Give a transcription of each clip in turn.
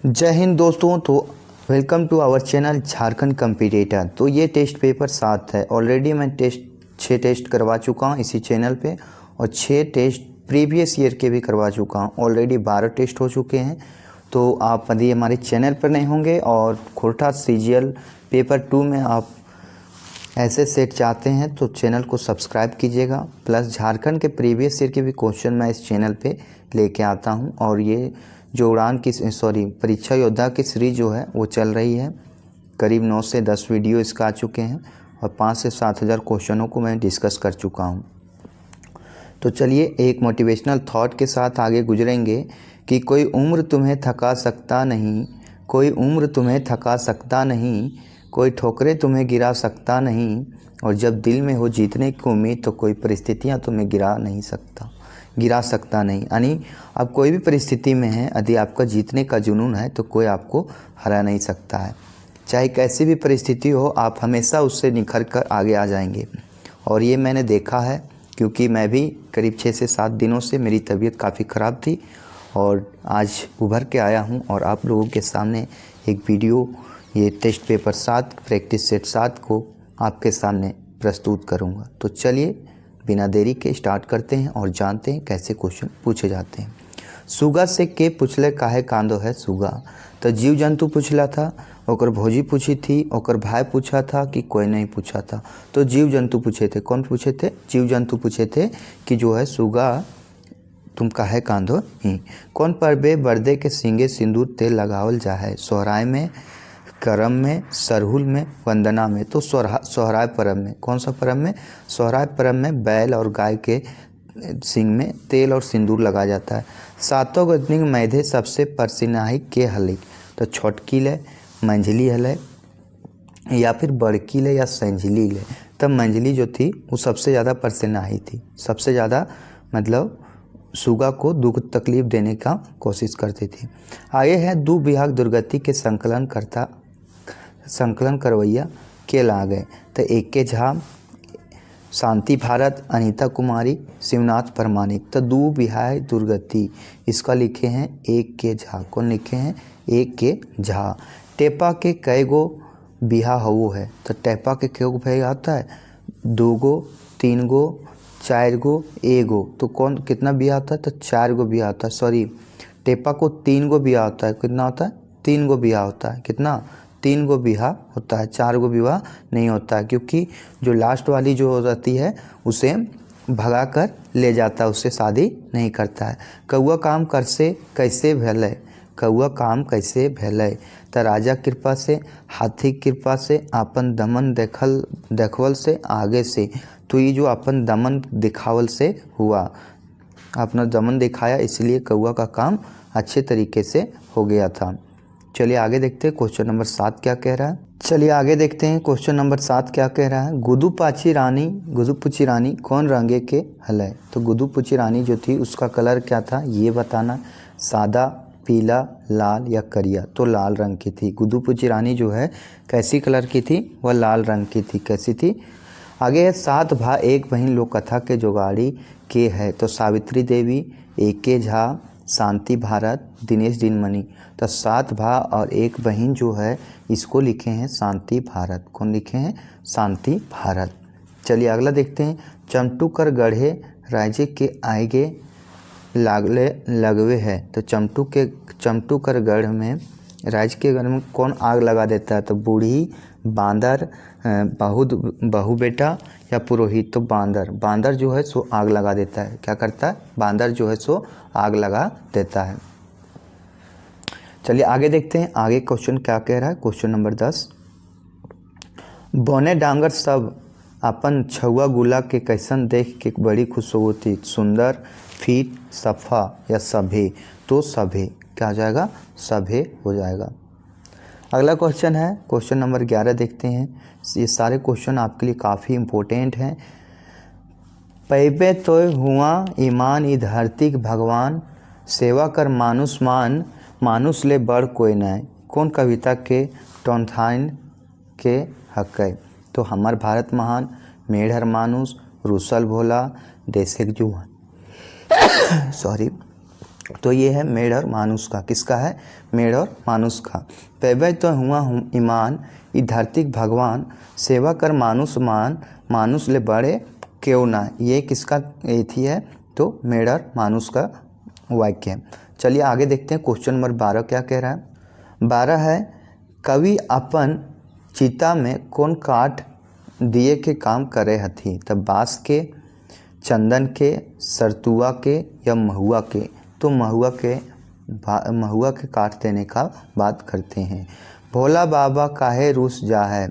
जय हिंद दोस्तों। तो welcome to our channel Jharkhand competitor. तो ये टेस्ट पेपर 7 है। ऑलरेडी मैं 6 टेस्ट करवा चुका हूँ इसी चैनल पे और 6 टेस्ट प्रीवियस ईयर के भी करवा चुका हूँ। ऑलरेडी 12 टेस्ट हो चुके हैं। तो आप यदि हमारे चैनल पर नहीं होंगे और खोटा सीजीएल पेपर 2 में आप ऐसे सेट चाहते हैं तो चैनल को सब्सक्राइब कीजिएगा। प्लस झारखंड के प्रीवियस ईयर के भी क्वेश्चन मैं इस चैनल पे लेके आता हूं। और ये जो परीक्षा योद्धा की सीरीज जो है वो चल रही है। करीब 9 से 10 वीडियो इसका आ चुके हैं और 5 से 7 हज़ार क्वेश्चनों को मैं डिस्कस कर चुका हूं। तो चलिए एक मोटिवेशनल थॉट के साथ आगे गुजरेंगे कि कोई उम्र तुम्हें थका सकता नहीं, कोई उम्र तुम्हें थका सकता नहीं, कोई ठोकरें तुम्हें गिरा सकता नहीं, और जब दिल में हो जीतने की उम्मीद तो कोई परिस्थितियां तुम्हें गिरा सकता नहीं। यानी आप कोई भी परिस्थिति में हैं, यदि आपका जीतने का जुनून है तो कोई आपको हरा नहीं सकता है। चाहे कैसी भी परिस्थिति हो, आप हमेशा उससे निखर कर आगे आ जाएंगे। और ये मैंने देखा है क्योंकि मैं भी करीब 6 से 7 दिनों से मेरी तबीयत काफ़ी ख़राब थी और आज उभर के आया हूँ और आप लोगों के सामने एक वीडियो ये टेस्ट पेपर 7 प्रैक्टिस सेट 7 को आपके सामने प्रस्तुत करूँगा। तो चलिए बिना देरी के स्टार्ट करते हैं और जानते हैं कैसे क्वेश्चन पूछे जाते हैं। सुगा से के पूछले काहे कांदो है सुगा। तो जीव जंतु पूछला था, ओकर भौजी पूछी थी, ओकर भाई पूछा था कि कोई नहीं पूछा था। तो जीव जंतु पूछे थे। कौन पूछे थे? जीव जंतु पूछे थे कि जो है सुगा तुम काहे कांदो ही। कौन पर्वे बर्दे के सींगे सिंदूर तेल लगावल जा है। सोहराय में, करम में, सरहुल में, वंदना में। तो सोहराय पर्व में। कौन सा पर्व में? सोहराय पर्व में बैल और गाय के सींग में तेल और सिंदूर लगाया जाता है। सातों गदनिक मैधे सबसे परसिनाही के हलिक। तो छोटकी ले, मंझली हले या फिर बड़की ले या संझली ले। तब मंझली जो थी वो सबसे ज़्यादा परसिनाही थी, सबसे ज़्यादा मतलब सुगा को दुख तकलीफ देने का कोशिश करती थी। आगे है दू बिहाग दुर्गति के संकलन करवैया के ला गए। तो एक के झा, शांति भारत, अनीता कुमारी, शिवनाथ परमाणिक। तो दू बिहाय दुर्गति इसका लिखे हैं एक के झा। कौन लिखे हैं? एक के झा। टेपा के कई गो बिहा हवो है। तो टेपा के कई गो बिहा आता है? 2 गो, 3 गो, 4 गो, 1 गो। तो कौन कितना बिहा आता है? तो 4 गो बिहा आता है। टेपा को 3 गो बिहा होता है। कितना होता है? 3 गो बिहा होता है। कितना? 3 गो बिहा होता है। 4 गो विवाह नहीं होता है क्योंकि जो लास्ट वाली जो रहती है उसे भगा कर ले जाता है, उससे शादी नहीं करता है। कौआ काम कैसे भले, कौआ काम कैसे भले। तो राजा कृपा से, हाथी कृपा से, आपन दमन देखवल से, आगे से। तो ये जो अपन दमन दिखावल से हुआ, अपना दमन दिखाया इसलिए कौआ का काम अच्छे तरीके से हो गया था। चलिए आगे देखते हैं क्वेश्चन नंबर 7 क्या कह रहा है। चलिए आगे देखते हैं क्वेश्चन नंबर 7 क्या कह रहा है। गुदुपुची रानी कौन रंगे के हलै। तो गुदुपुची रानी जो थी उसका कलर क्या था ये बताना। सादा, पीला, लाल या करिया। तो लाल रंग की थी। गुदुपुची रानी जो है कैसी कलर की थी? वह लाल रंग की थी। कैसी थी? आगे है 7 भा एक बहन लोक कथा के जोगाड़ी के है। तो सावित्री देवी, एक के झा, शांति भारत, दिनेश दिनमणि। तो 7 भा और एक बहन जो है इसको लिखे हैं शांति भारत। कौन लिखे हैं? शांति भारत। चलिए अगला देखते हैं। चमटू कर गढ़े राज्य के आगे लगवे है। तो चमटू कर गढ़ में, राज्य के गढ़ में कौन आग लगा देता है? तो बूढ़ी, बांदर, बहू बेटा या पुरोहित। तो बांदर जो है सो आग लगा देता है। क्या करता है? बांदर जो है सो आग लगा देता है। चलिए आगे देखते हैं आगे क्वेश्चन क्या कह रहा है। Question number 10। बौने डांगर सब अपन छुआ गुला के कैसन देख के बड़ी खुश होती। सुंदर, फीट, सफ़ा या सभे। तो सभे क्या हो जाएगा? सभे हो जाएगा। अगला क्वेश्चन है क्वेश्चन नंबर 11 देखते हैं। ये सारे क्वेश्चन आपके लिए काफ़ी इम्पोर्टेंट हैं। पैबे तो हुआ ईमान ई धरती भगवान, सेवा कर मानुष मान, मानुष ले बड़ कोई नहीं। कौन कविता के टोनथाइन के हक है? तो हमार भारत महान, मेढ़र मानुष, रूसल भोला, देशेक जुआन तो ये है मेढ़ और मानुष का। किसका है? मेढ़ और मानुष का। पैबै तो हुआ हूँ ईमान, ई धरती भगवान, सेवा कर मानुष मान, मानुष ले बड़े क्यों ना। ये किसका थी है? तो मेढ़ और मानुष का वाक्य है। चलिए आगे देखते हैं क्वेश्चन नंबर 12 क्या कह रहा है। 12 है, कवि अपन चिता में कौन काठ दिए के काम करे हथी। तब बाँस के, चंदन के, सरतुआ के या महुआ के। तो महुआ के काट देने का बात करते हैं। भोला बाबा काहे रूस जा है,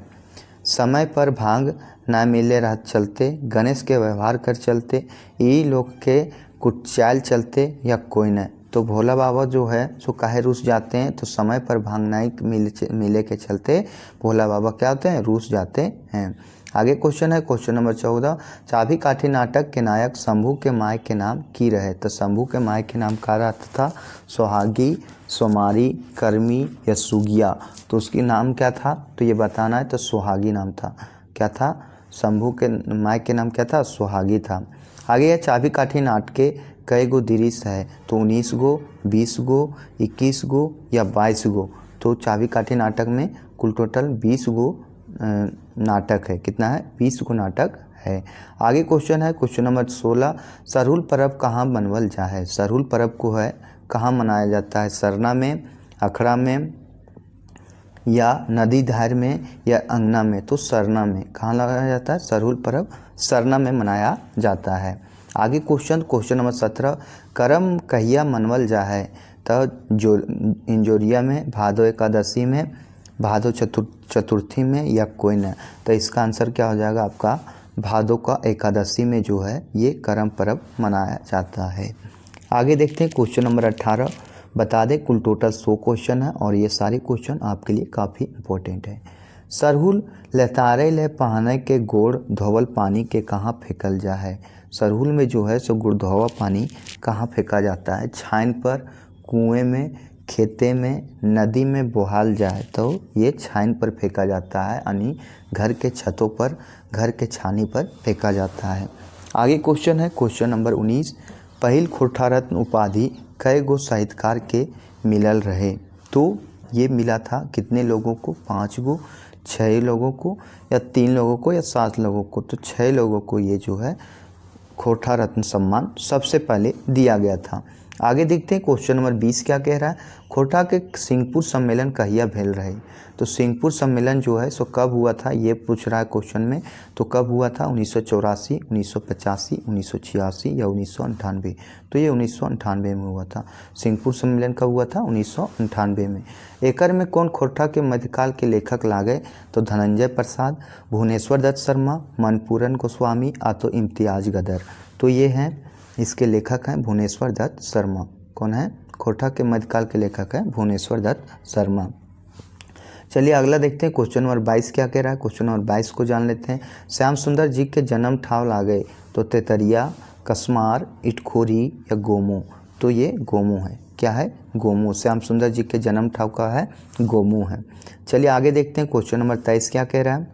समय पर भांग ना मिले रात चलते, गणेश के व्यवहार कर चलते, ई लोग के कुचाल चलते या कोई न। तो भोला बाबा जो है सो काहे रूस जाते हैं, तो समय पर भांग नहीं मिले के चलते भोला बाबा क्या होते हैं? रूस जाते हैं। आगे क्वेश्चन है क्वेश्चन नंबर 14, चाबी काठी नाटक के नायक शंभू के माय के नाम की रहे। तो शंभू के माय के नाम का रहता था सुहागी, सोमारी, कर्मी या सुगिया। तो उसकी नाम क्या था? तो ये बताना है। तो सुहागी नाम था। क्या था? शंभू के माय के नाम क्या था? सुहागी था। आगे है चाबी काठी नाटके कई गो दिरीस है। तो 19 गो, 20 गो, 21 गो या 22 गो। तो चाबी काठी नाटक में कुल टोटल 20 गो नाटक है। कितना है? 20 गो नाटक है। आगे क्वेश्चन है क्वेश्चन नंबर 16, सरहुल पर्व कहाँ मनवल जा है। सरहुल पर्व को है कहाँ मनाया जाता है? सरना में, अखड़ा में या नदी धार में या अंगना में। तो सरना में। कहाँ लगाया जाता है? सरहुल पर्व सरना में मनाया जाता है। आगे क्वेश्चन नंबर 17, करम कहिया मनवल जा है। तो इंजोरिया में, भादो एकादशी में, भादो चतुर्थी में या कोई न। तो इसका आंसर क्या हो जाएगा आपका? भादो का एकादशी में जो है ये करम पर्व मनाया जाता है। आगे देखते हैं क्वेश्चन नंबर 18, बता दें कुल टोटल 100 क्वेश्चन है और ये सारे क्वेश्चन आपके लिए काफ़ी इंपॉर्टेंट है। सरहुल लतारे ले पहने के गोड़ धोवल पानी के कहाँ फेंकल जा है। सरहुल में जो है सो गुड़ धोवा पानी कहाँ फेंका जाता है? छाइन पर, कुएं में, खेते में, नदी में बोहाल जाए। तो ये छाइन पर फेंका जाता है, यानी घर के छतों पर, घर के छानी पर फेंका जाता है। आगे क्वेश्चन है क्वेश्चन नंबर 19, पहिल खुरठारत्न उपाधि कई गो साहित्यकार के मिलल रहे। तो ये मिला था कितने लोगों को? 5 गो, 6 लोगों को या 3 लोगों को या 7 लोगों को। तो 6 लोगों को ये जो है खोटा रत्न सम्मान सबसे पहले दिया गया था। आगे देखते हैं क्वेश्चन नंबर 20 क्या कह रहा है। खोटा के सिंहपुर सम्मेलन कहिया भेल रहे। तो सिंहपुर सम्मेलन जो है सो कब हुआ था ये पूछ रहा है क्वेश्चन में। तो कब हुआ था? 1984, 1985, 1986 या 1998। तो ये 1998 में हुआ था। सिंहपुर सम्मेलन कब हुआ था? 1998 में। एकर में कौन खोटा के मध्यकाल के लेखक लागे। तो धनंजय प्रसाद, भुवनेश्वर दत्त शर्मा, मनपूरन गोस्वामी आ तो इम्तियाज गदर। तो ये हैं इसके लेखक हैं भुवनेश्वर दत्त शर्मा। कौन है? खोटा के मध्यकाल के लेखक हैं भुवनेश्वर दत्त शर्मा। चलिए अगला देखते हैं क्वेश्चन नंबर 22 क्या कह रहा है। क्वेश्चन नंबर 22 को जान लेते हैं। श्याम सुंदर जी के जन्म ठाव लागे। तो तेतरिया, कसमार, इटखोरी या गोमो। तो ये गोमो है। क्या है? गोमो। श्याम सुंदर जी के जन्म ठाव का है गोमो है। चलिए आगे देखते हैं क्वेश्चन नंबर 23 क्या कह रहा है।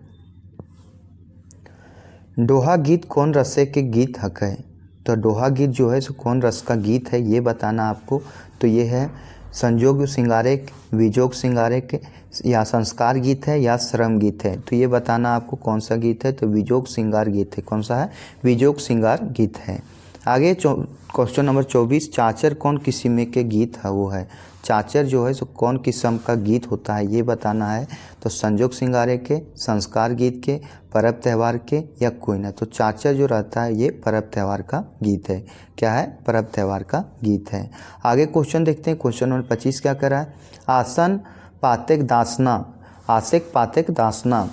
दोहा गीत कौन रसे के गीत हक है। तो दोहा गीत जो है सो कौन रस का गीत है ये बताना आपको। तो ये है संजोग सिंगारे, विजोग सिंगारे के, या संस्कार गीत है या श्रम गीत है। तो ये बताना आपको कौन सा गीत है। तो विजोग सिंगार गीत है। कौन सा है? विजोग सिंगार गीत है। आगे क्वेश्चन नंबर 24, चाचर कौन किस्म के गीत है वो है। चाचर जो है सो कौन किस्म का गीत होता है ये बताना है। तो संजोग सिंगारे के, संस्कार गीत के, पर्व त्यौहार के या कोई ना। तो चाचर जो रहता है ये पर्व त्यौहार का गीत है। क्या है? पर्व त्यौहार का गीत है। आगे क्वेश्चन देखते हैं क्वेश्चन नंबर 25 क्या कर रहा है। आसन पातेक दासना, आसेक पातेक दासना,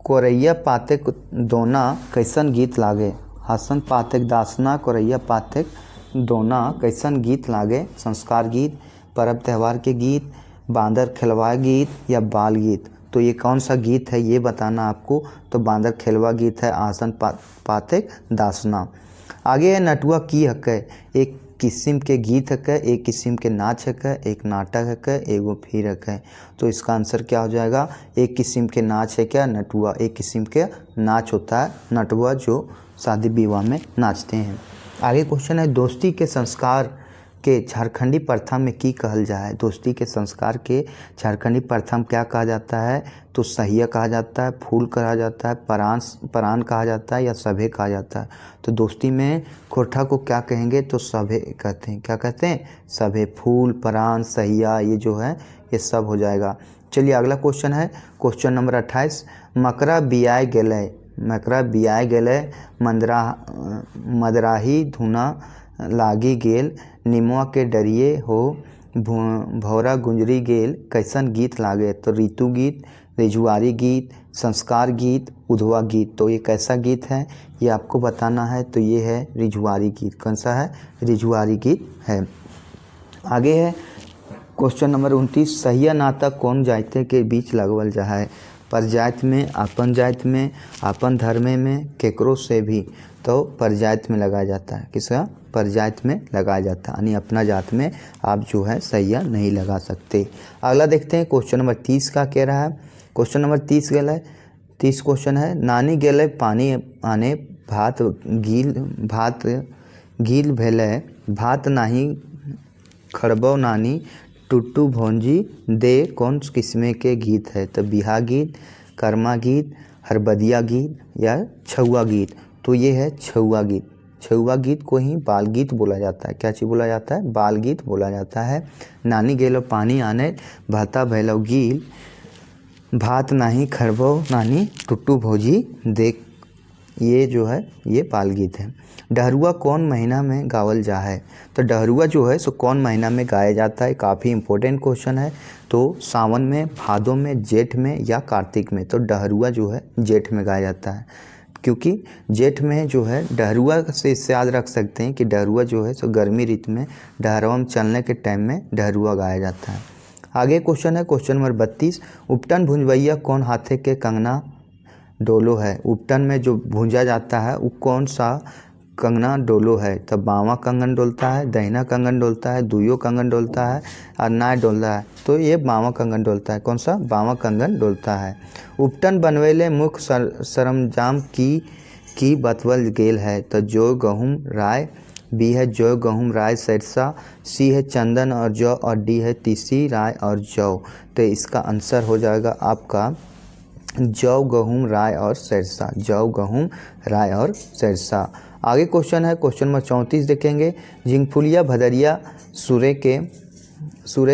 कोरैया पातेक दोना कैसन गीत लागे। आसन पातेक दासना, कोरैया पातेक दोना कैसन गीत लागे। संस्कार गीत, पर्व त्यौहार के गीत, बांदर खेलवा गीत या बाल गीत। तो ये कौन सा गीत है ये बताना आपको। तो बांदर खेलवा गीत है। आसन पातेक दासना। आगे है नटुआ की हक है। एक किस्म के गीत हक है, एक किस्म के नाच हक है, एक नाटक हक है, एगो फिर हक है। तो इसका आंसर क्या हो जाएगा। एक किस्म के नाच है क्या? नटुआ। एक किस्म के नाच होता है नटुआ जो शादी विवाह में नाचते हैं। आगे क्वेश्चन है दोस्ती के संस्कार के झारखंडी प्रथा में की कहल जाए। दोस्ती के संस्कार के झारखंडी प्रथा में क्या कहा जाता है? तो सहिया कहा जाता है, फूल कहा जाता है, परान कहा जाता है या सभे कहा जाता है। तो दोस्ती में खोरठा को क्या कहेंगे? तो सभे कहते हैं। क्या कहते हैं? सभे। फूल, परान, सहिया ये जो है ये सब हो जाएगा। चलिए अगला क्वेश्चन है क्वेश्चन नंबर 28। मकरा बियाय गेलै, मकरा बियाय गेलै, मदराही धुना लागी गेल, निमुआ के डरिए हो, भौरा गुंजरी गेल, कैसन गीत लागे? तो ऋतु गीत, रिजुआरी गीत, संस्कार गीत, उधवा गीत। तो ये कैसा गीत है ये आपको बताना है। तो ये है रिजुआरी गीत। कौन सा है? रिजुआरी गीत है। आगे है क्वेश्चन नंबर 29। सहिया नाता कौन जाति के बीच लगवल जा है? परजात में, अपन जात में, अपन धर्म में, केकरो से भी। तो परजात में लगाया जाता है। किसका? परजात में लगाया जाता है, यानी अपना जात में आप जो है सहिया नहीं लगा सकते। अगला देखते हैं क्वेश्चन नंबर 30 का कह रहा है। क्वेश्चन नंबर 30 गेलै 30 क्वेश्चन है। नानी गेलै पानी आने, भात गील भेलै, भात नाही खड़बौ नानी, टुट्टू भौंजी दे कौन किस्म के गीत है? तो बिहा गीत, कर्मा गीत, हरबदिया गीत या छुआ गीत। तो ये है छुआ गीत। छुआ गीत को ही बाल गीत बोला जाता है। क्या चीज़ बोला जाता है? बाल गीत बोला जाता है। नानी गेलो पानी आने, भाता भैलो गील, भात नाही खरबो नानी, टुट्टू भौजी देख, ये जो है ये बाल गीत है। डहरुआ कौन महीना में गावल जा है? तो डहरुआ जो है सो कौन महीना में गाया जाता है? काफ़ी इंपॉर्टेंट क्वेश्चन है। तो सावन में, भादों में, जेठ में या कार्तिक में। तो डहरुआ जो है जेठ में गाया जाता है, क्योंकि जेठ में जो है डहरुआ से इससे याद रख सकते हैं कि डहरुआ जो है सो गर्मी ऋतु में डहरवा में चलने के टाइम में डहरुआ गाया जाता है। आगे क्वेश्चन है क्वेश्चन नंबर 32। उपटन भुंजवैया कौन हाथे के कंगना डोलो है? उपटन में जो भूंजा जाता है वो कौन सा कंगना डोलो है? तो बावां कंगन डोलता है, दहिना कंगन डोलता है, दुइयो कंगन डोलता है और नाय डोलता है। तो ये बावां कंगन डोलता है। कौन सा? बावां कंगन डोलता है। उपटन बनवेले मुख्य सरंजाम की बतवल गेल है? तो जौ, गहूम, राय। बी है जौ, गहूम, राय, सरसा। सी है चंदन और जौ और डी है तीसी, राय और जौ। तो इसका आंसर हो जाएगा आपका जौ, गहूम, राय और सरसा। जौ, गहूम, राय और सरसा। आगे क्वेश्चन है क्वेश्चन नंबर 34 देखेंगे। झिंगफुलिया भदरिया सूर्य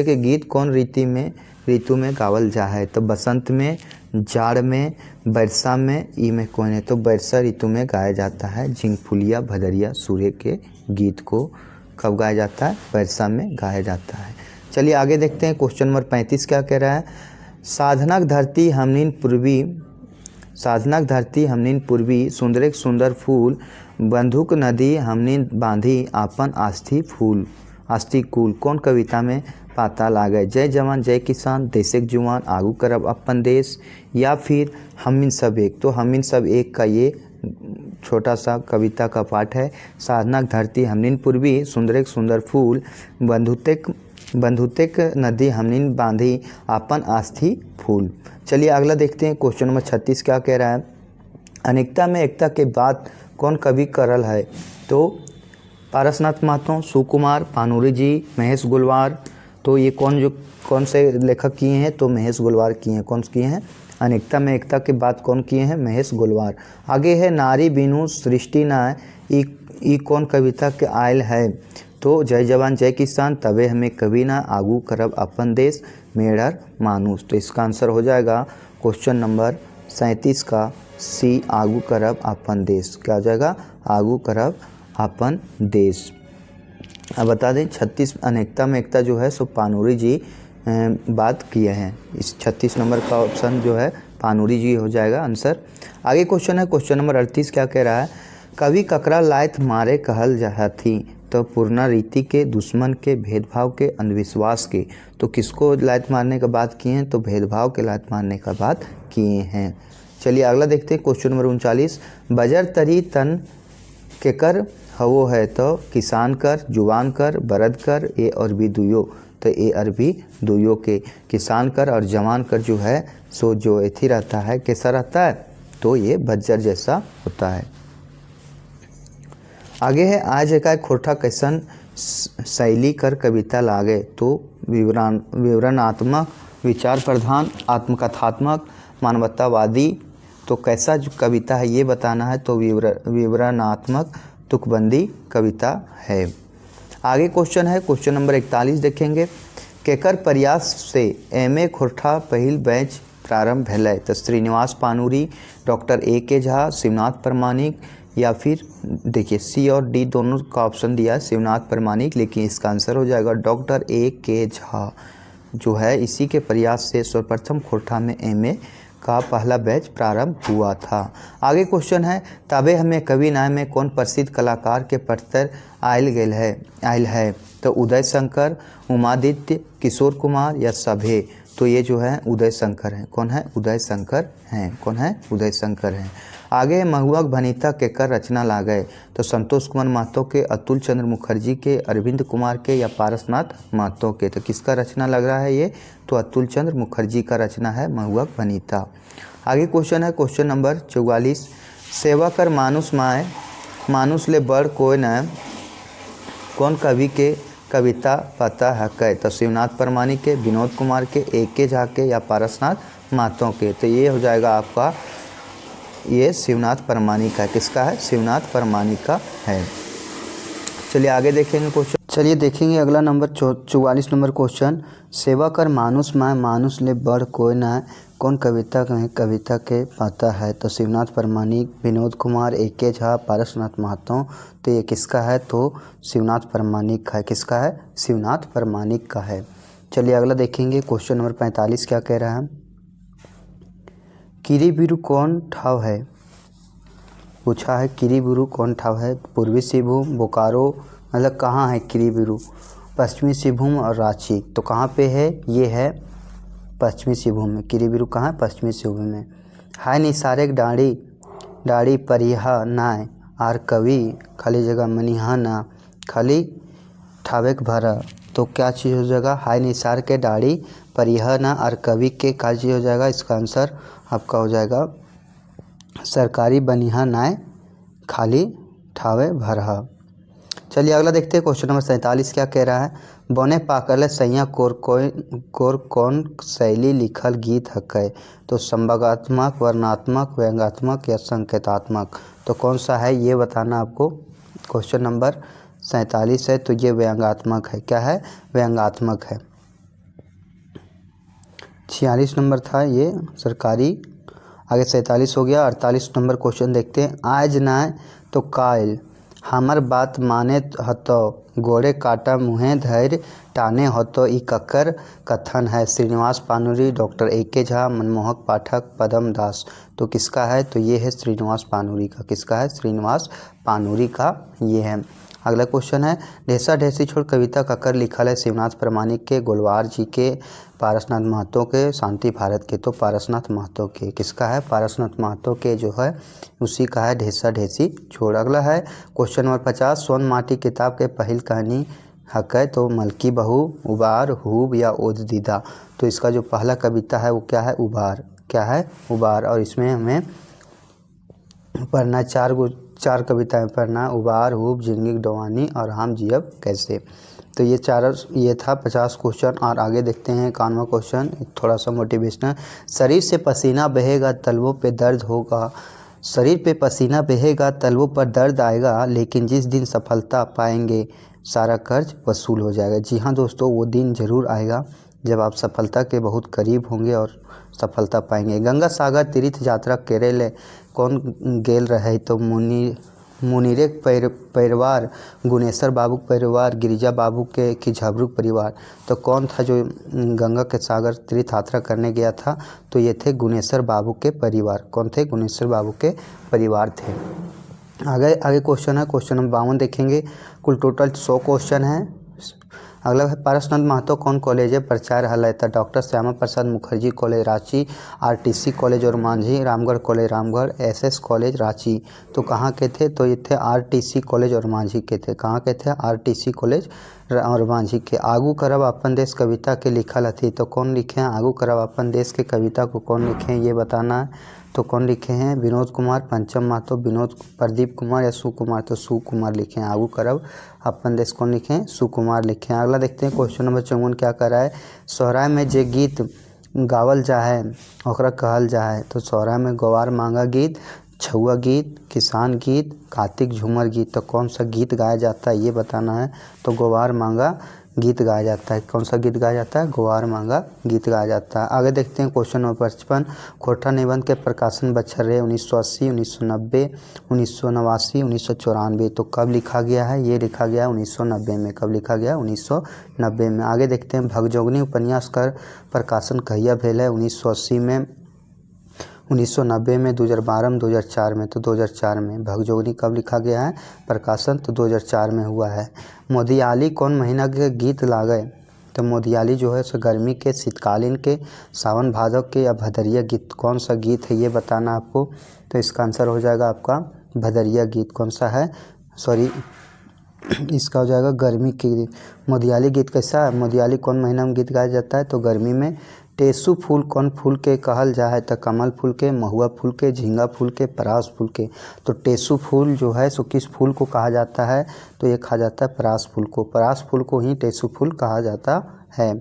के गीत कौन ऋतु में गावल जा है? तो बसंत में, जाड़ में, वर्षा में, ई में कौन है? तो वर्षा ऋतु में गाया जाता है। झिंगफुलिया भदरिया सूर्य के गीत को कब गाया जाता है? वर्षा में गाया जाता है। चलिए आगे देखते हैं क्वेश्चन नंबर 35 क्या कह रहा है। साधनक धरती हमनीन पूर्वी, सुंदर सुंदर फूल, बंधुक नदी हमनीन बांधी, आपन आस्थी कुल। कौन कविता में पाता लागे? जय जवान जय किसान, देशक जुआन, आगू करब अपन देश, या फिर हमइन सब एक। तो हमइन सब एक का ये छोटा सा कविता का पाठ है। साधनक धरती हमनीन पूर्वी, सुंदर फूल, बंधुतेक नदी हमनीन बांधी, आपन आस्थी फूल। चलिए अगला देखते हैं क्वेश्चन नंबर 36 क्या कह रहा है। अनेकता में एकता के बात कौन कवि करल है? तो पारसनाथ महतो, सुकुमार, पानूरी जी, महेश गुलवार। तो ये कौन से लेखक किए हैं? तो महेश गुलवार किए हैं। कौन किए हैं? अनेकता में एकता की बात कौन किए हैं? महेश गुलवार। आगे है नारी बिनु सृष्टि न, ई कौन कविता के आयल है? तो जय जवान जय किसान, तबे हमें कभी ना, आगू करब अपन देश, मेड़र मानुस। तो इसका आंसर हो जाएगा क्वेश्चन नंबर 37 का सी, आगू करब अपन देश। क्या हो जाएगा? आगू करब अपन देश। अब बता दें 36 अनेकता में एकता जो है सो पानूरी जी बात किए हैं। इस 36 नंबर का ऑप्शन जो है पानूरी जी हो जाएगा आंसर। आगे क्वेश्चन है क्वेश्चन नंबर 38 क्या कह रहा है। कवि ककरा लायत मारे कहल जाती? तो पूर्णा रीति के, दुश्मन के, भेदभाव के, अंधविश्वास के। तो किसको लायत मारने का बात किए हैं? तो भेदभाव के लायत मारने का बात किए हैं। चलिए अगला देखते हैं क्वेश्चन नंबर 39। बजर तरी तन केकर हवो है? तो किसान कर, जुवान कर, बरद कर, ए और बी दुयो। तो ए और बी दुयो के। किसान कर और जवान कर जो है सो जो एथी रहता है कैसा रहता है? तो ये बज्जर जैसा होता है। आगे है आज एकाएक खोरठा कैसन शैली कर कविता लागे, तो विवरणात्मक, विचार प्रधान, आत्मकथात्मक, मानवतावादी। तो कैसा जो कविता है ये बताना है, तो विवरणात्मक तुकबंदी कविता है। आगे क्वेश्चन है, क्वेश्चन नंबर 41 देखेंगे। केकर प्रयास से एमए खोरठा पहिल बैच प्रारंभ भेलै? तो श्रीनिवास पानूरी, डॉक्टर ए के झा, शिवनाथ प्रमाणिक, या फिर देखिए सी और डी दोनों का ऑप्शन दिया है शिवनाथ प्रमाणिक, लेकिन इसका आंसर हो जाएगा डॉक्टर ए के झा जो है। इसी के प्रयास से सर्वप्रथम खोरठा में एमए का पहला बैच प्रारंभ हुआ था। आगे क्वेश्चन है, तबे हमें कवि नाय में कौन प्रसिद्ध कलाकार के पत्तर आयल है? तो उदय शंकर, उमादित्य, किशोर कुमार या सभे? तो ये जो है उदय शंकर हैं। कौन है? उदय शंकर हैं। कौन है? उदय शंकर हैं। आगे महुआ वनिता केकर रचना लागे? तो संतोष कुमार महतो के, अतुल चंद्र मुखर्जी के, अरविंद कुमार के या पारसनाथ महतो के? तो किसका रचना लग रहा है ये? तो अतुल चंद्र मुखर्जी का रचना है महुआ वनिता। आगे क्वेश्चन है, क्वेश्चन नंबर 44। सेवा कर मानुष माय मानुष ले बड़ कोई न कौन कवि के कविता पता है कै? तो शिवनाथ प्रमाणिक के, विनोद कुमार के, ए के झा के या पारसनाथ महतो के? तो ये हो जाएगा आपका, ये शिवनाथ प्रमाणिक का। किसका है? शिवनाथ प्रमाणिक का है। चलिए आगे देखेंगे क्वेश्चन। चलिए देखेंगे अगला नंबर 44 नंबर क्वेश्चन। सेवा कर मानुष माय मानुष ले बड़ कोई न कौन कविता के पता है? तो शिवनाथ प्रमाणिक, विनोद कुमार, ए के झा, पारसनाथ महतो। तो ये किसका है? तो शिवनाथ प्रमाणिक का है। किसका है? शिवनाथ प्रमाणिक का है। चलिए अगला देखेंगे क्वेश्चन नंबर 45 क्या कह रहा है। किरीबिरू कौन ठाव है? पूछा है किरीबिरू कौन ठाव है? पूर्वी सिंहभूम, बोकारो, मतलब कहाँ है किरीबिरू? पश्चिमी सिंहभूम और रांची। तो कहाँ पे है? ये है पश्चिमी सिंहभूम में। किरीबिरू कहाँ है? पश्चिमी सिंहभूम में। हाय निसारेक डाड़ी परिहा नाय आर कवि खाली जगह मनिहा ना खाली ठावेक भरा। तो क्या चीज़ हो जाएगा? हाय निसार के डाड़ी परिहा ना आर कवि के क्या चीज़ हो जाएगा? इसका आंसर आपका हो जाएगा सरकारी बनिहा नाय खाली ठावे भरहा। चलिए अगला देखते हैं क्वेश्चन नंबर 47 क्या कह रहा है। बने पाकले सैया कोर कौन शैली लिखल गीत हकै? तो संवागात्मक, वर्णनात्मक, व्यंग्यात्मक या संकेतात्मक? तो कौन सा है ये बताना आपको। क्वेश्चन नंबर 47 है तो ये व्यंग्यात्मक है। क्या है? व्यंग्यात्मक है। 46 नंबर था ये सरकारी। आगे 47 हो गया। 48 नंबर क्वेश्चन देखते हैं। आज नाय तो कायल हमर बात माने हतो गोड़े काटा मुँहे धैर्य टाने हतो ई ककर कथन है? श्रीनिवास पानूरी, डॉक्टर ए के झा, मनमोहक पाठक, पदम दास। तो किसका है? तो ये है श्रीनिवास पानूरी का। किसका है? श्रीनिवास पानूरी का ये है। अगला क्वेश्चन है, ढेसा ढेसी छोड़ कविता ककर लिखल है? शिवनाथ प्रमाणिक के, गोलवार जी के, पारसनाथ महतो के, शांति भारत के? तो पारसनाथ महतो के। किसका है? पारसनाथ महतो के जो है उसी का है ढेसा ढेसी छोड़। अगला है क्वेश्चन नंबर 50, सोन माटी किताब के पहल कहानी हकै? तो मलकी बहू, उबार, हूब या ओद दीदा? तो इसका जो पहला कविता है वो क्या है? उबार। क्या है? उबार। और इसमें हमें पढ़ना चार कविताएं पढ़ना, उबार, हूब, जिंदगी डवानी और हम जियब कैसे। तो ये था 50 क्वेश्चन। और आगे देखते हैं 91वां क्वेश्चन, थोड़ा सा मोटिवेशनल। शरीर से पसीना बहेगा तलवों पे दर्द होगा, शरीर पे पसीना बहेगा तलवों पर दर्द आएगा, लेकिन जिस दिन सफलता पाएंगे सारा कर्ज वसूल हो जाएगा। जी हाँ दोस्तों, वो दिन ज़रूर आएगा जब आप सफलता के बहुत करीब होंगे और सफलता पाएंगे। गंगा सागर तीर्थ यात्रा केरल कौन गेल रहे? तो मुनीरे परिवार, गुनेश्वर बाबू परिवार, गिरिजा बाबू के कि झबरू परिवार? तो कौन था जो गंगा के सागर तीर्थ यात्रा करने गया था? तो ये थे गुनेश्वर बाबू के परिवार। कौन थे? गुनेश्वर बाबू के परिवार थे। आगे क्वेश्चन है क्वेश्चन नंबर 52 देखेंगे। कुल टोटल 100 क्वेश्चन है। अगला है पारसनाथ महतो कौन कॉलेज है प्रचार हल? था doctor Shyama Prasad Mukherjee college Ranchi, RTC college और Manjhi, Ramgarh college Ramgarh, SS college Ranchi. तो कहाँ के थे? तो ये थे आरटीसी कॉलेज और मांझी के थे। कहाँ के थे? आरटीसी कॉलेज और माझी के। आगू करब अपन देश कविता के लिखल हथी, तो कौन लिखे हैं आगू करब अपन देश के कविता को कौन लिखे हैं ये बताना है। तो कौन लिखे हैं, विनोद कुमार, पंचम महतो, विनोद, प्रदीप कुमार या सुकुमार, तो सुकुमार लिखे हैं। आगू करब अपन देश कौन लिखे हैं, सुकुमार लिखे हैं। अगला देखते हैं क्वेश्चन नंबर 54 क्या कर रहा है। सोहराय में जे गीत गावल जा है ओकरा कहल जा है। तो सोहराय में गवार मांगा गीत, छुआ गीत, किसान गीत, कार्तिक झूमर गीत, तो कौन सा गीत गाया जाता है ये बताना है। तो गवार मांगा गीत गाया जाता है। कौन सा गीत गाया जाता है, गवार मांगा गीत गाया जाता है। आगे देखते हैं क्वेश्चन नंबर 55, खोटा निबंध के प्रकाशन बछर रहे 1980, 1990, 1989, 1994, तो कब लिखा गया है, ये लिखा गया है 1990 में। कब लिखा गया, 1990 में। आगे देखते हैं भगजोगनी उपन्यास कर प्रकाशन कहिया भेल है, 1980 में, 1990 में, 2012 में, 2004 में, तो 2004 में। भगजोगनी कब लिखा गया है प्रकाशन, तो 2004 में हुआ है। मोदियाली कौन महीना के गीत लागे, तो मोदियाली जो है सो गर्मी के, शीतकालीन के, सावन भादव के या भदरिया गीत, कौन सा गीत है ये बताना आपको। तो इसका आंसर हो जाएगा आपका भदरिया गीत। कौन सा है, सॉरी इसका हो जाएगा गर्मी की। मोदियाली गीत कैसा है, मोदियाली कौन महीना में गीत गाया जाता है, तो गर्मी में। टेसू फूल कौन फूल के कहल जा है, तो कमल फूल के, महुआ फूल के, झींगा फूल के, परास फूल के। तो टेसू फूल जो है सो किस फूल को कहा जाता है, तो ये कहा जाता है परास फूल को। परास फूल को ही टेसू फूल कहा जाता है।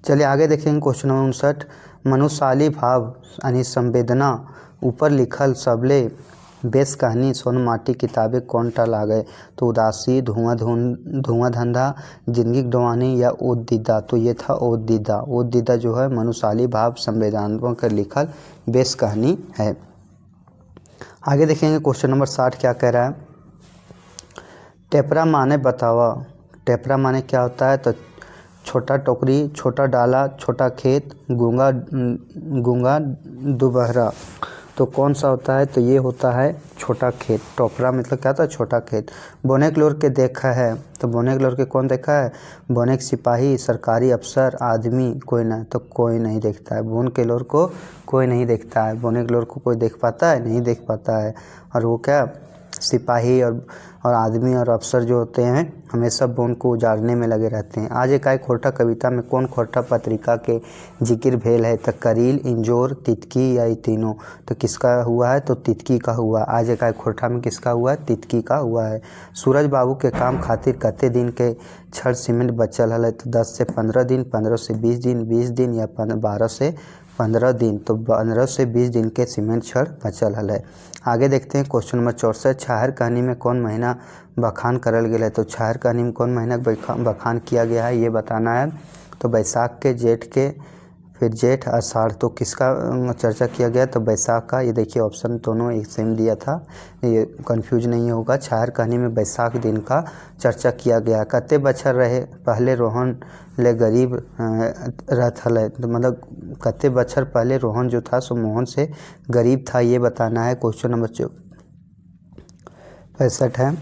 चलिए आगे देखेंगे क्वेश्चन नंबर 59, मनुशाली भाव यानी संवेदना ऊपर लिखल सबले बेस कहानी सोन माटी किताबें कौन टा लागे, तो उदासी, धुआं धंधा, जिंदगी डवानी या ओत दीदा, तो ये था ओत दीदा। ओत दीदा जो है मनुशाली भाव संवेदनाओं का लिखल बेस कहानी है। आगे देखेंगे क्वेश्चन नंबर 60 क्या कह रहा है। टेपरा माने बतावा, टेपरा माने क्या होता है, तो छोटा टोकरी, छोटा डाला, छोटा खेत, गूंगा दुबहरा, तो कौन सा होता है, तो ये होता है छोटा खेत। टोपरा मतलब क्या होता है, छोटा खेत। बोने के लोर के देखा है, तो बोने के लोर के कौन देखा है, बोने के सिपाही, सरकारी अफसर, आदमी, कोई ना, तो कोई नहीं देखता है। बोन के लोर को कोई नहीं देखता है, बोने के लोर को कोई देख पाता है, नहीं देख पाता है। और वो क्या, सिपाही और आदमी और अफसर जो होते हैं हमेशा बोन को उजाड़ने में लगे रहते हैं। आज एक खोटा कविता में कौन खोटा पत्रिका के जिक्र भेल है, तो करील, इंजोर, तितकी या ये तीनों, तो किसका हुआ है, तो तितकी का हुआ। आज एक खोटा में किसका हुआ है, तितकी का हुआ है। सूरज बाबू के काम खातिर कते दिन के छड़ सीमेंट बचल है, तो 10 से 15 दिन, 15 से 20 दिन, 20 दिन या 12 से 15 दिन, तो 15 से 20 दिन के सीमेंट छड़ बचल है। आगे देखते हैं क्वेश्चन नंबर 64, छाहर कहानी में कौन महीना बखान करल गया है, तो छाहर कहानी में कौन महीना बखान किया गया है ये बताना है। तो बैसाख के, जेठ के, फिर जेठ, आषाढ़, तो किसका चर्चा किया गया, तो बैसाख का। ये देखिए ऑप्शन दोनों एक सेम दिया था, ये कंफ्यूज नहीं होगा। छाहर कहानी में बैसाख दिन का चर्चा किया गया। कते बछर रहे पहले रोहन ले गरीब रहत हले, तो मतलब कते बछर पहले रोहन जो था सो मोहन से गरीब था ये बताना है। क्वेश्चन नंबर 65 है।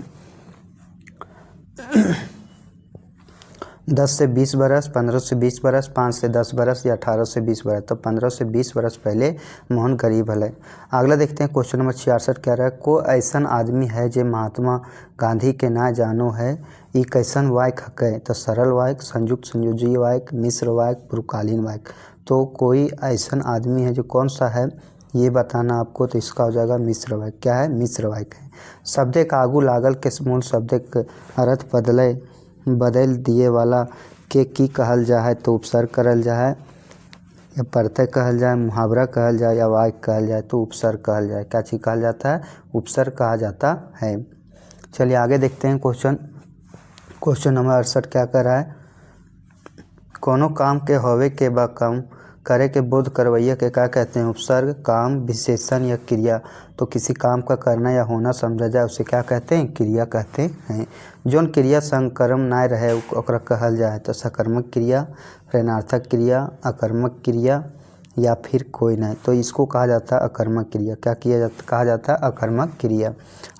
10 से 20 बरस, 15 से 20 बरस, 5 से 10 बरस या 18 से 20 बरस, तो 15 से 20 बरस पहले मोहन गरीब हले। अगला देखते हैं क्वेश्चन नंबर 66 कह रहा है, को ऐसन आदमी है जो महात्मा गांधी के ना जानो है, ई कैसन वाक्य हकै, तो सरल वाक्य, संयुक्त संयोजी वाक्य, मिश्र वाक्य, पूर्वकालीन वाक्य। तो कोई ऐसन आदमी है जो कौन सा है ये बताना आपको, तो इसका हो जाएगा मिश्र वाक्य। क्या है, मिश्र वाक्य है। शब्द के आगू लागल के मूल शब्द के अर्थ बदल दिए वाला के की कहल जा है, तो उपसर्ग करल जा है, या प्रत्यय कहल जाए, मुहावरा कहल जाए, या वाक्य कहल जाए, तो उपसर्ग कहल जाए। क्या चीज़ कहल जाता है, उपसर्ग कहा जाता है। चलिए आगे देखते हैं क्वेश्चन नंबर 68 क्या कर रहा है। कोनो काम के होवे के बा काम करे के बोध करवैया के क्या कहते हैं, उपसर्ग, काम, विशेषण या क्रिया। तो किसी काम का करना या होना समझा जाए उसे क्या कहते हैं, क्रिया कहते हैं। जोन क्रिया संग कर्म ना रहे ओकरा कहल जाए, तो सकर्मक क्रिया, प्रेरणार्थक क्रिया, अकर्मक क्रिया या फिर कोई नहीं, तो इसको कहा जाता है अकर्मक क्रिया। क्या कहा जाता है, अकर्मक क्रिया।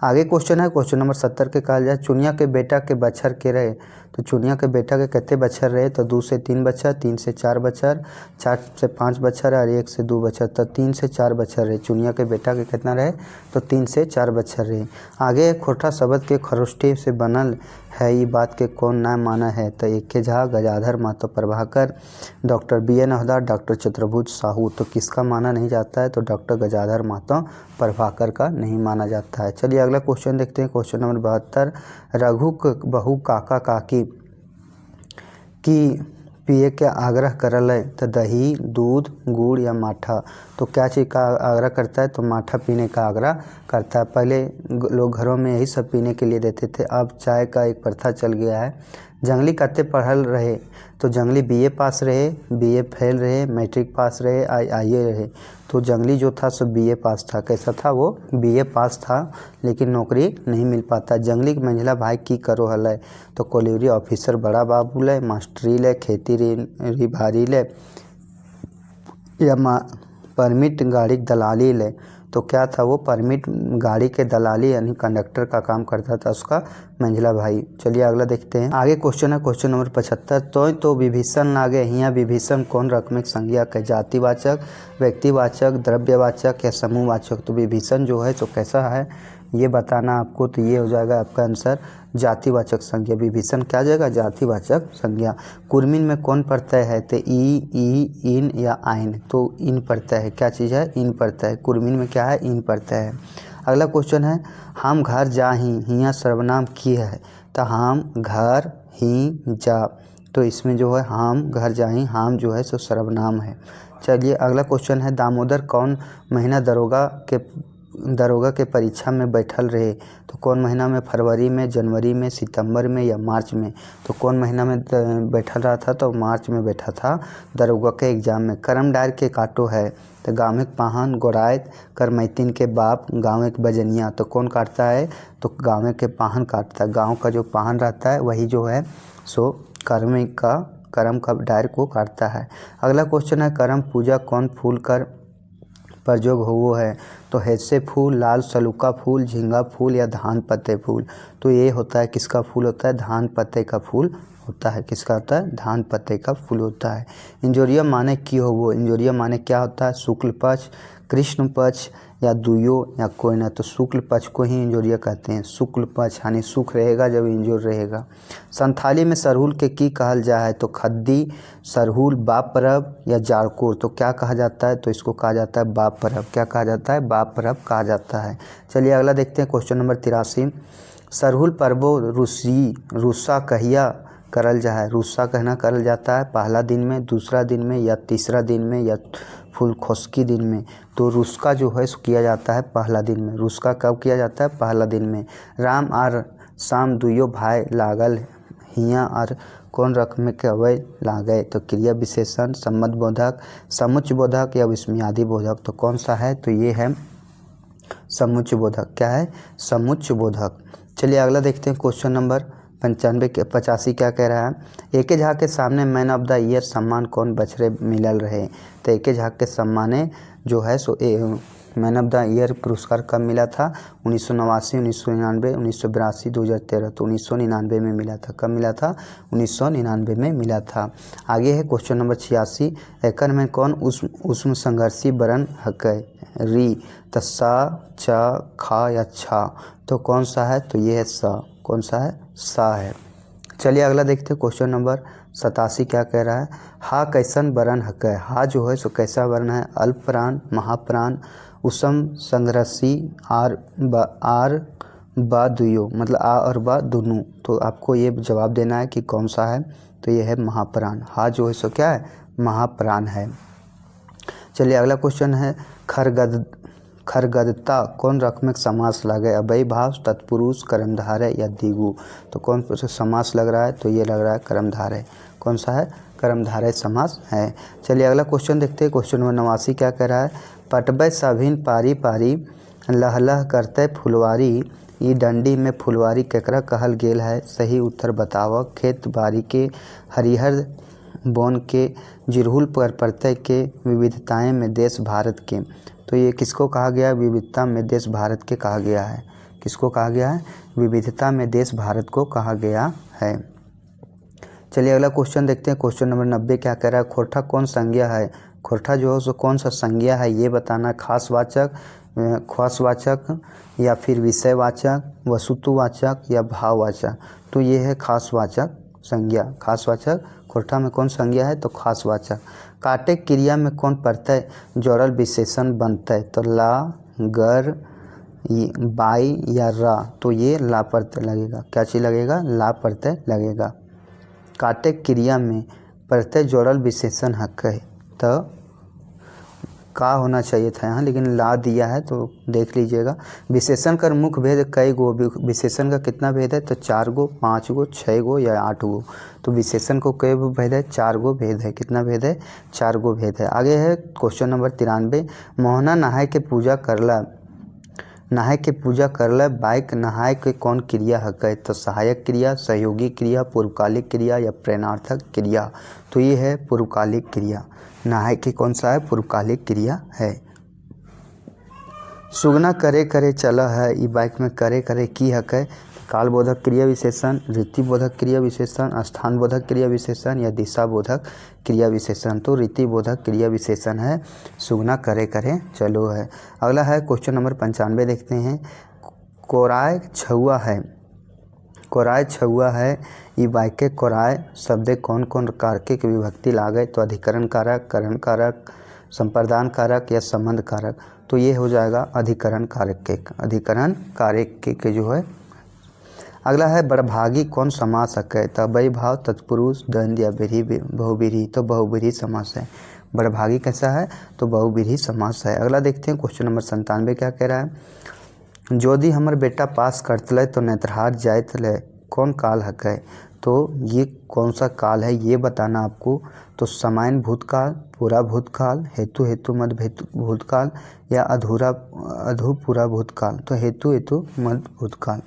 आगे क्वेश्चन है क्वेश्चन नंबर 70 के कहल जाए, चुनिया के बेटा के बछर के रहे, तो चुनिया के बेटा के कितने बच्चर रहे, तो 2 से 3 बच्चर, 3 से 4 बच्चर, 4 से 5 बच्चर और 1 से 2 बच्चर, तो 3 से 4 बच्चर रहे। चुनिया के बेटा के कितना रहे, तो 3 से 4 बच्चर रहे। आगे खोटा शब्द के खरोष्टे से बनल है, ये बात के कौन नाम माना है, तो AK Jha, Gajadhar Mahto Prabhakar, doctor BN Havdar, doctor Chaturbhuj Sahu. तो किसका माना नहीं जाता है, तो डॉक्टर गजाधर महतो प्रभाकर का नहीं माना जाता है। चलिए अगला क्वेश्चन देखते हैं, क्वेश्चन नंबर 72। रघु बहू काका काकी की पिए के आग्रह करल है, तो दही, दूध, गुड़ या माठा। तो क्या चीज़ का आग्रह करता है, तो माठा पीने का आग्रह करता है। पहले लोग घरों में यही सब पीने के लिए देते थे, अब चाय का एक प्रथा चल गया है। जंगली कत्ते पढ़ल रहे, तो जंगली BA पास रहे, BA फेल रहे, मैट्रिक पास रहे, IE रहे। तो जंगली जो था सो BA पास था। कैसा था वो, BA पास था, लेकिन नौकरी नहीं मिल पाता। जंगली के मंझला भाई की करो हल है, तो कोलिवरी ऑफिसर बड़ा बाबू ले, मास्टरी ले, खेती री भारी ले या परमिट गाड़ी दलाली ले। तो क्या था वो, परमिट गाड़ी के दलाली यानी कंडक्टर का काम करता था उसका मंझला भाई। चलिए अगला देखते हैं। आगे क्वेश्चन है क्वेश्चन नंबर 75। तो विभीषण लागे हियाँ विभीषण कौन रकमिक संज्ञा के, जातिवाचक, व्यक्तिवाचक, द्रव्यवाचक या समूहवाचक। तो विभीषण जो है तो कैसा है ये बताना आपको, तो ये हो जाएगा आपका आंसर जातिवाचक संज्ञा। विभीषण क्या जाएगा, जातिवाचक संज्ञा। कुर्मिन में कौन प्रत्यय है, तो ई, इन या आइन। तो इन प्रत्यय है, क्या चीज़ है, इन प्रत्यय है। कुर्मिन में क्या है, इन प्रत्यय है। अगला क्वेश्चन है हम घर जा ही हियाँ सर्वनाम की है, तो हम घर ही जा। तो इसमें जो है हम घर जा ही, हम जो है सो सर्वनाम है। चलिए अगला क्वेश्चन है दामोदर कौन महीना दरोगा के परीक्षा में बैठल रहे, तो कौन महीना में, फरवरी में, जनवरी में, सितंबर में या मार्च में। तो कौन महीना में बैठल रहा था, तो मार्च में बैठा था दरोगा के एग्जाम में। करम डार के काटो है, तो गाँव एक पाहन गोरायत करमैतिन के बाप गाँव एक बजनिया। तो कौन काटता है, तो गाँव के पाहन काटता है। गाँव का जो पाहन रहता है वही जो है सो करम का डायर को काटता है। अगला क्वेश्चन है करम पूजा कौन फूल कर प्रयोग हो है, तो हैसे फूल, लाल सलूका फूल, झींगा फूल या धान पत्ते फूल। तो ये होता है किसका फूल होता है, धान पत्ते का फूल होता है। किसका होता है, धान पत्ते का फूल होता है। इंजोरिया माने की हो वो, इंजोरिया माने क्या होता है, शुक्ल पक्ष, कृष्ण पक्ष या दुयो या कोई ना। तो शुक्ल पक्ष को ही इंजोरिया कहते हैं। शुक्ल पक्ष यानी सुख रहेगा जब इंजोर रहेगा। संथाली में सरहुल के की कहल जा है, तो खद्दी, सरहुल, बाप परब या जाड़कोर। तो क्या कहा जाता है, तो इसको कहा जाता है बाप परब। क्या कहा जाता है, बाप परब कहा जाता है। चलिए अगला देखते हैं क्वेश्चन नंबर 83। सरहुल पर्वो रुस्सा कहिया करल जा है। रुस्सा कहना करल जाता है पहला दिन में, दूसरा दिन में या तीसरा दिन में या फूल खोस्की दिन में। तो रुस्का जो है किया जाता है पहला दिन में। रुस्का कब किया जाता है, पहला दिन में। राम और शाम दुयो भाई लागल हियाँ और कौन रकम में कवय लागे, तो क्रिया विशेषण, सम्मत बोधक, समुच्च बोधक या विस्मयादि बोधक। तो कौन सा है, तो ये है समुच्च बोधक। क्या है, समुच्च बोधक। चलिए अगला देखते हैं क्वेश्चन नंबर 85 क्या कह रहा है। एके झा के सामने मैन ऑफ द ईयर सम्मान कौन बछरे मिलल रहे, तो एके झा के सम्माने जो है so man of the year पुरस्कार कब मिला था, 1989, 1999, 1982, 2013। तो 1999 में मिला था। कब मिला था, 1999 में मिला था। आगे है क्वेश्चन नंबर 86। एकन में कौन उष्म संघर्षी वर्ण हकै, री, तो सा, च, खा या छा। तो कौन सा है, तो ये है सा। कौन सा है, सा है। चलिए अगला देखते हैं क्वेश्चन नंबर 87 क्या कह रहा है। हा कैसन वर्ण हकै, हा जो है सो कैसा वर्ण है, अल्प प्राण, महाप्राण, उष्म संघर्षी, आर बा दुयो, मतलब आ और बा दोनों। तो आपको ये जवाब देना है कि कौन सा है, तो ये है महाप्राण। हा जो है सो क्या है, महाप्राण है। चलिए अगला क्वेश्चन है खरगदता कौन रकमिक समास लगे, अभय भाव, तत्पुरुष, कर्मधारय या दिगु। तो कौन समास लग रहा है, तो ये लग रहा है कर्मधारय। कौन सा है, कर्मधारय समास है। चलिए अगला क्वेश्चन देखते हैं क्वेश्चन नंबर 89 क्या कह रहा है। पटबै सभिन पारी पारी लहलह करते फुलवारी, ई डंडी में फुलवारी केकरा कहल गेल है, सही उत्तर बताव। खेत बाड़ी के, हरिहर बोन के, जिरहुल पर प्रत्यय के, विविधताएं में देश भारत के। तो ये किसको कहा गया है, विविधता में देश भारत के कहा गया है। किसको कहा गया है, विविधता में देश भारत को कहा गया है। चलिए अगला क्वेश्चन देखते हैं। क्वेश्चन नंबर 90 क्या कह रहा है, खोरठा कौन संज्ञा है। खोरठा जो है उसको कौन सा संज्ञा है ये बताना। खासवाचक, ख्वासवाचक या फिर विषयवाचक, वस्तुवाचक या भाववाचक। तो ये है खासवाचक संज्ञा। खासवाचक खोरठा में कौन संज्ञा है तो खासवाचक। काटे क्रिया में कौन प्रत्यय जोड़ल विशेषण बनता है तो ला, गर, बाई या रा। तो ये ला प्रत्यय लगेगा। क्या चीज़ लगेगा, ला प्रत्यय लगेगा। काटे क्रिया में प्रत्यय जोड़ल विशेषण हक है तो का होना चाहिए था यहाँ, लेकिन ला दिया है तो देख लीजिएगा। विशेषण का मुख्य भेद कई गो, विशेषण का कितना भेद है तो 4 गो, 5 गो, 6 गो या 8 गो। तो विशेषण को कई गो भेद है, 4 गो भेद है। कितना भेद है, 4 गो भेद है। आगे है क्वेश्चन नंबर 93। मोहना नहाय के पूजा करला, नहाय के पूजा करला बाइक नहाय के कौन क्रिया हक है तो सहायक क्रिया, सहयोगी क्रिया, पूर्वकालिक क्रिया या प्रेरणार्थक क्रिया। तो ये है पूर्वकालिक क्रिया। नहाय के कौन सा है, पूर्वकालिक क्रिया है। सुगना करे करे चला है, ई बाइक में करे करे की हक है। काल बोधक क्रिया विशेषण, रीति बोधक क्रिया विशेषण, स्थान बोधक क्रिया विशेषण या दिशा बोधक क्रिया विशेषण। तो रीति बोधक क्रिया विशेषण है, सुगना करे करे चलो है। अगला है क्वेश्चन नंबर 95 देखते हैं। कोराय छुआ है, कोराय छुआ है, ई बाइके कोराय शब्द कौन कौन कारक के विभक्ति लागे तो अधिकरण कारक, करण कारक, संप्रदान कारक या संबंध कारक। तो ये हो जाएगा अधिकरण कारक के, अधिकरण कारक के जो है। अगला है बड़भागी कौन समास है तो अव्ययी भाव, तत्पुरुष, द्वंद्व या बहुव्रीहि। तो बहुव्रीहि समास है। बड़भागी कैसा है तो बहुव्रीहि समास है। अगला देखते हैं क्वेश्चन नंबर 97 क्या कह रहा है। जोदी हमर बेटा पास करतले तो नेत्रहार जायतले कौन काल हक है। तो ये कौन सा काल है ये बताना आपको। तो सामान्य भूतकाल, पूरा भूतकाल, हेतु हेतु मध्य भूतकाल या अधूरा अधू पूरा भूतकाल। तो हेतु हेतु मध्य भूतकाल।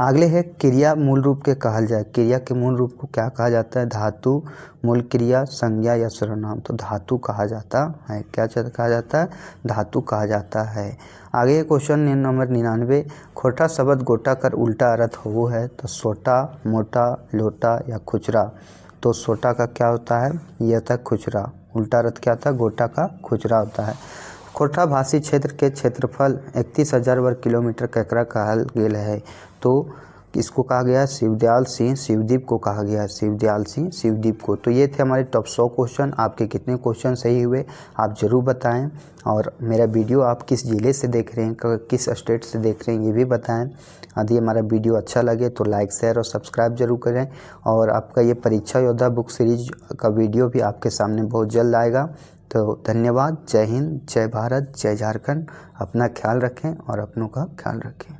अगले है क्रिया मूल रूप के कहल जाए। क्रिया के मूल रूप को क्या कहा जाता है, धातु, मूल क्रिया, संज्ञा या सर्वनाम। तो धातु कहा जाता है। क्या कहा जाता है, धातु कहा जाता है। आगे क्वेश्चन नंबर 99। खोटा शब्द गोटा कर उल्टा अर्थ हो है तो सोटा, मोटा, लोटा या खुचरा। तो सोटा का क्या होता है, ये होता है खुचरा। उल्टा अर्थ क्या होता है, गोटा का खुचरा होता है। खोरठा भाषी क्षेत्र के क्षेत्रफल 31,000 वर्ग किलोमीटर केकरा कहल गेल है। तो इसको कहा गया है शिवदयाल सिंह शिवदीप को कहा गया है, शिवदयाल सिंह शिवदीप को। तो ये थे हमारे टॉप 100 क्वेश्चन। आपके कितने क्वेश्चन सही हुए आप ज़रूर बताएं। और मेरा वीडियो आप किस ज़िले से देख रहे हैं, किस स्टेट से देख रहे हैं ये भी बताएं। यदि हमारा वीडियो अच्छा लगे तो लाइक, शेयर और सब्सक्राइब जरूर करें। और आपका ये परीक्षा योद्धा बुक सीरीज का वीडियो भी आपके सामने बहुत जल्द आएगा। तो धन्यवाद। जय हिंद, जय भारत, जय झारखंड। अपना ख्याल रखें और अपनों का ख्याल रखें।